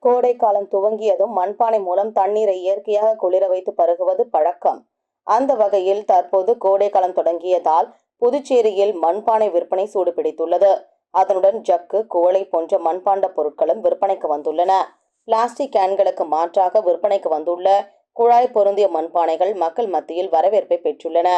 கோடை காலம் துவங்கியதும் மண்பானை மூலம் தண்ணீரை இயற்கையாக குளிர வைத்து பருகுவது பழக்கம். அந்த வகையில் தற்போது கோடை காலம் தொடங்கியதால் புதுச்சேரியில் மண்பானை விற்பனை சூடுபிடித்துள்ளது. அதனுடன் ஜக்கு, குவளை போன்ற மண்பாண்ட பொருட்களும் விற்பனைக்கு வந்துள்ளன. பிளாஸ்டிக் கேன்களுக்கு மாற்றாக விற்பனைக்கு வந்துள்ள குழாய் பொருந்திய மண்பானைகள் மக்கள் மத்தியில் வரவேற்பை பெற்றுள்ளன.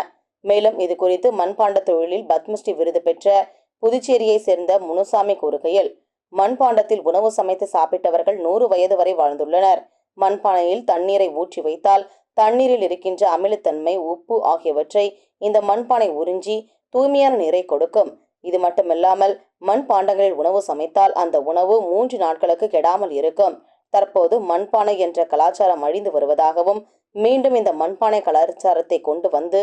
மேலும் இது குறித்து மண்பாண்ட தொழிலில் பத்மஸ்ரீ விருது பெற்ற புதுச்சேரியை சேர்ந்த முனுசாமி கூறுகையில், மண்பாண்டத்தில் உணவு சமைத்து சாப்பிட்டவர்கள் 100 வயது வரை வாழ்ந்துள்ளனர். மண்பானையில் தண்ணீரை ஊற்றி வைத்தால் தண்ணீரில் இருக்கின்ற அமிலத்தன்மை, உப்பு ஆகியவற்றை இந்த மண்பானை உறிஞ்சி தூய்மையான நீரை கொடுக்கும். இது மட்டுமில்லாமல் மண்பாண்டங்களில் உணவு சமைத்தால் அந்த உணவு 3 நாட்களுக்கு கெடாமல் இருக்கும். தற்போது மண்பானை என்ற கலாச்சாரம் அழிந்து வருவதாகவும், மீண்டும் இந்த மண்பானை கலாச்சாரத்தை கொண்டு வந்து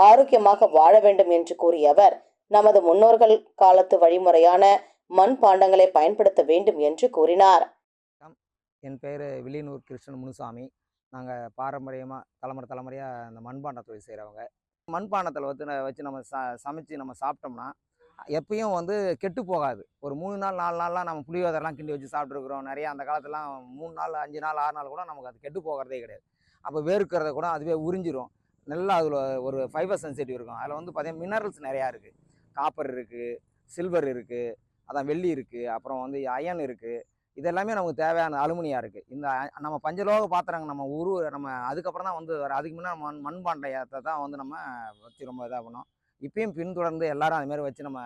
ஆரோக்கியமாக வாழ வேண்டும் என்று கூறிய அவர், நமது முன்னோர்கள் காலத்து வழிமுறையான மண்பாண்டங்களை பயன்படுத்த வேண்டும் என்று கூறினார். என் பேர் வில்லியனூர் கிருஷ்ணன் முனுசாமி. நாங்கள் பாரம்பரியமாக தலைமுறையாக இந்த மண்பாண்ட தொழில் செய்கிறவங்க. மண்பாண்டத்தில் வச்சு நம்ம சமைச்சு நம்ம சாப்பிட்டோம்னா எப்பயும் கெட்டு போகாது. ஒரு 3 நாள் 4 நாள்லாம் நம்ம புளியோதரெலாம் கிண்டி வச்சு சாப்பிட்ருக்குறோம். நிறையா அந்த காலத்துலாம் 3 நாள் 5 நாள் 6 நாள் கூட நமக்கு அது கெட்டு போகிறதே கிடையாது. அப்போ வேர்க்கிறத கூட அதுவே உறிஞ்சிரும். நல்லா அதில் ஒரு ஃபைபர் சென்சிட்டிவ் இருக்கும். அதில் பார்த்தீங்கன்னா மினரல்ஸ் நிறையா இருக்குது. காப்பர் இருக்குது, சில்வர் இருக்குது, அதான் வெள்ளி இருக்குது, அப்புறம் அயன் இருக்குது. இது எல்லாமே நமக்கு தேவையான அலுமினியா இருக்குது. இந்த நம்ம பஞ்சலோக பாத்திரங்கள் நம்ம அதுக்கப்புறம் தான் அதுக்கு முன்னாடி மண்பாண்டத்தை தான் நம்ம வச்சு ரொம்ப இதாக பண்ணோம். இப்பயும் பின்தொடர்ந்து எல்லாரும் அதுமாரி வச்சு நம்ம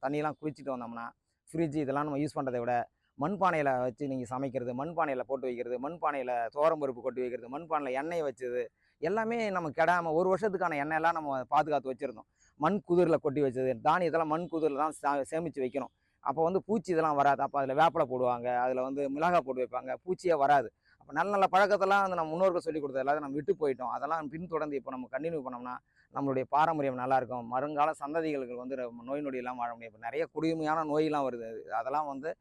தண்ணியெலாம் குளிச்சுட்டு வந்தோம்னா, ஃப்ரிட்ஜ் இதெல்லாம் நம்ம யூஸ் பண்ணுறதை விட மண்பானையில் வச்சு நீங்கள் சமைக்கிறது, மண்பானையில் போட்டு வைக்கிறது, மண்பானையில் பருப்பு கொட்டி வைக்கிறது, மண்பானையில் எண்ணெயை வச்சது எல்லாமே நம்ம கெடாமல் 1 வருஷத்துக்கான எண்ணெயெல்லாம் நம்ம பாதுகாத்து வச்சுருந்தோம். மண் குதிரில் கொட்டி வச்சது, தானியத்தெல்லாம் மண் குதிரில் தான் சேமித்து வைக்கணும். அப்போ பூச்சி இதெல்லாம் வராது. அப்போ அதில் வேப்பிலை போடுவாங்க, அதில் மிளகாய் போட்டு வைப்பாங்க, பூச்சியே வராது. அப்போ நல்ல நல்ல பழக்கத்தெல்லாம் நம்ம முன்னோர்கள் சொல்லிக் கொடுத்தது எல்லாத்தையும் நம்ம விட்டு போயிட்டோம். அதெல்லாம் பின்தொடர்ந்து இப்போ நம்ம கண்டினியூ பண்ணோம்னா நம்மளுடைய பாரம்பரியம் நல்லாயிருக்கும். வருங்கால சந்ததிகளுக்கு நோய் நொடி இல்லாமல் வாழ முடியும். இப்போ நிறைய கொடுமையான நோயெல்லாம் வருது. அதெல்லாம் அந்த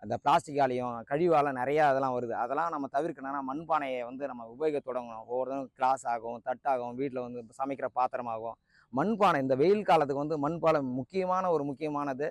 அந்த பிளாஸ்டிக்காலையும் கழிவால் நிறையா அதெல்லாம் வருது. அதெல்லாம் நம்ம தவிர்க்கணும்னா மண்பானையை நம்ம உபயோகிக்க தொடங்கணும். ஒவ்வொருத்தரும் கிளாஸ் ஆகும், தட்டாகும், வீட்டில் சமைக்கிற பாத்திரமாகும். மண்பானை இந்த வெயில் காலத்துக்கு மண்பானை முக்கியமானது.